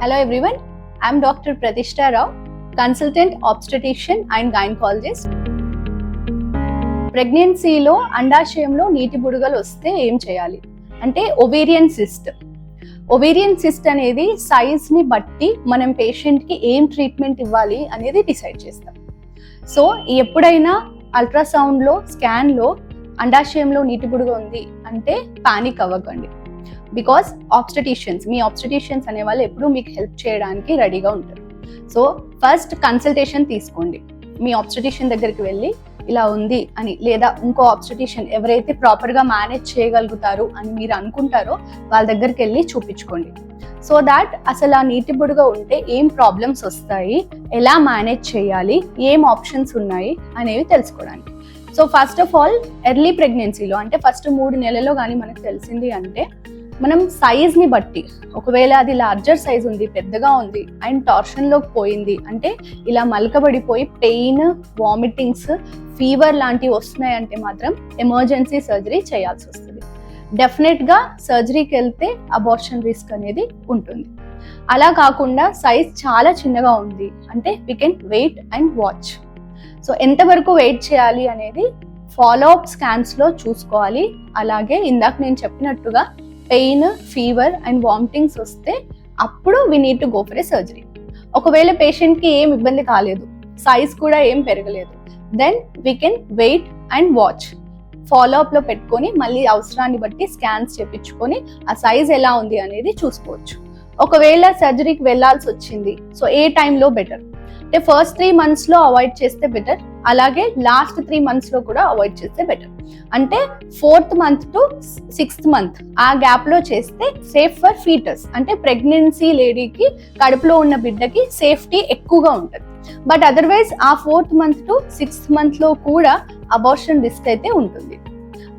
Hello everyone, I am Dr. Pratishtha Rao, consultant obstetrician and gynecologist. ప్రెగ్నెన్సీలో అండాశయంలో నీటి బుడగలు వస్తే ఏం చేయాలి అంటే ఓవేరియన్ సిస్ట్ అనేది సైజ్ని బట్టి మనం పేషెంట్కి ఏం ట్రీట్మెంట్ ఇవ్వాలి అనేది డిసైడ్ చేస్తాం. సో ఎప్పుడైనా అల్ట్రాసౌండ్లో స్కాన్లో అండాశయంలో నీటి బుడగ ఉంది అంటే పానిక్ అవ్వకండి. బికాస్ మీ ఆబ్స్టెటిషియన్స్ అనే వాళ్ళు ఎప్పుడూ మీకు హెల్ప్ చేయడానికి రెడీగా ఉంటారు. సో ఫస్ట్ కన్సల్టేషన్ తీసుకోండి. మీ ఆబ్స్టెటిషియన్ దగ్గరికి వెళ్ళి ఇలా ఉంది అని, లేదా ఇంకో ఆబ్స్టెటిషియన్ ఎవరైతే ప్రాపర్గా మేనేజ్ చేయగలుగుతారు అని మీరు అనుకుంటారో వాళ్ళ దగ్గరికి వెళ్ళి చూపించుకోండి. సో దాట్ అసలు ఆ నీటి బుడగ ఉంటే ఏం ప్రాబ్లమ్స్ వస్తాయి, ఎలా మేనేజ్ చేయాలి, ఏం ఆప్షన్స్ ఉన్నాయి అనేవి తెలుసుకోవడానికి. So first of all early ప్రెగ్నెన్సీలో అంటే ఫస్ట్ 3 నెలల్లో కానీ మనకు తెలిసింది అంటే మనం సైజ్ని బట్టి, ఒకవేళ అది లార్జర్ సైజ్ ఉంది, పెద్దగా ఉంది అండ్ టార్షన్లోకి పోయింది అంటే ఇలా మలకబడిపోయి పెయిన్, వామిటింగ్స్, ఫీవర్ లాంటివి వస్తున్నాయంటే మాత్రం ఎమర్జెన్సీ సర్జరీ చేయాల్సి వస్తుంది. డెఫినెట్గా సర్జరీకి వెళ్తే అబార్షన్ రిస్క్ అనేది ఉంటుంది. అలా కాకుండా సైజ్ చాలా చిన్నగా ఉంది అంటే we can wait and watch. So ఎంతవరకు వెయిట్ చేయాలి అనేది ఫాలో అప్ స్కాన్స్లో చూసుకోవాలి. అలాగే ఇందాక నేను చెప్పినట్టుగా పెయిన్, ఫీవర్ అండ్ వామిటింగ్స్ వస్తే అప్పుడు we need to go for a surgery. ఒకవేళ పేషెంట్కి ఏం ఇబ్బంది కాలేదు, సైజ్ కూడా ఏం పెరగలేదు, then we can wait and watch. Follow అప్లో పెట్టుకొని మళ్ళీ అవసరాన్ని బట్టి స్కాన్స్ చేయించుకొని ఆ సైజ్ ఎలా ఉంది అనేది చూసుకోవచ్చు. ఒకవేళ సర్జరీకి వెళ్ళాల్సి వచ్చింది, సో ఏ టైంలో బెటర్ అంటే ఫస్ట్ 3 monthsలో అవాయిడ్ చేస్తే బెటర్, అలాగే లాస్ట్ 3 monthsలో కూడా అవాయిడ్ చేస్తే బెటర్. అంటే 4th month to 6th month ఆ గ్యాప్లో చేస్తే సేఫ్ ఫర్ ఫీటస్, అంటే ప్రెగ్నెన్సీ లేడీకి కడుపులో ఉన్న బిడ్డకి సేఫ్టీ ఎక్కువగా ఉంటుంది. బట్ అదర్వైజ్ ఆ 4th month to 6th monthలో కూడా అబార్షన్ రిస్క్ అయితే ఉంటుంది,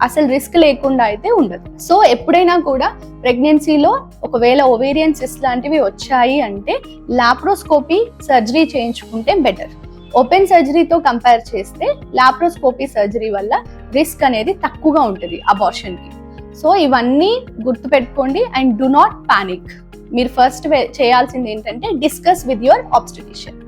అసలు రిస్క్ లేకుండా అయితే ఉండదు. సో ఎప్పుడైనా కూడా ప్రెగ్నెన్సీలో ఒకవేళ ఓవేరియన్ సిస్ట్ లాంటివి వచ్చాయి అంటే లాప్రోస్కోపీ సర్జరీ చేయించుకుంటే బెటర్. ఓపెన్ సర్జరీతో కంపేర్ చేస్తే లాప్రోస్కోపీ సర్జరీ వల్ల రిస్క్ అనేది తక్కువగా ఉంటుంది అబార్షన్కి. సో ఇవన్నీ గుర్తుపెట్టుకోండి అండ్ డు నాట్ పానిక్. మీరు ఫస్ట్ చేయాల్సింది ఏంటంటే డిస్కస్ విత్ యువర్ ఆబ్స్టెటిషియన్.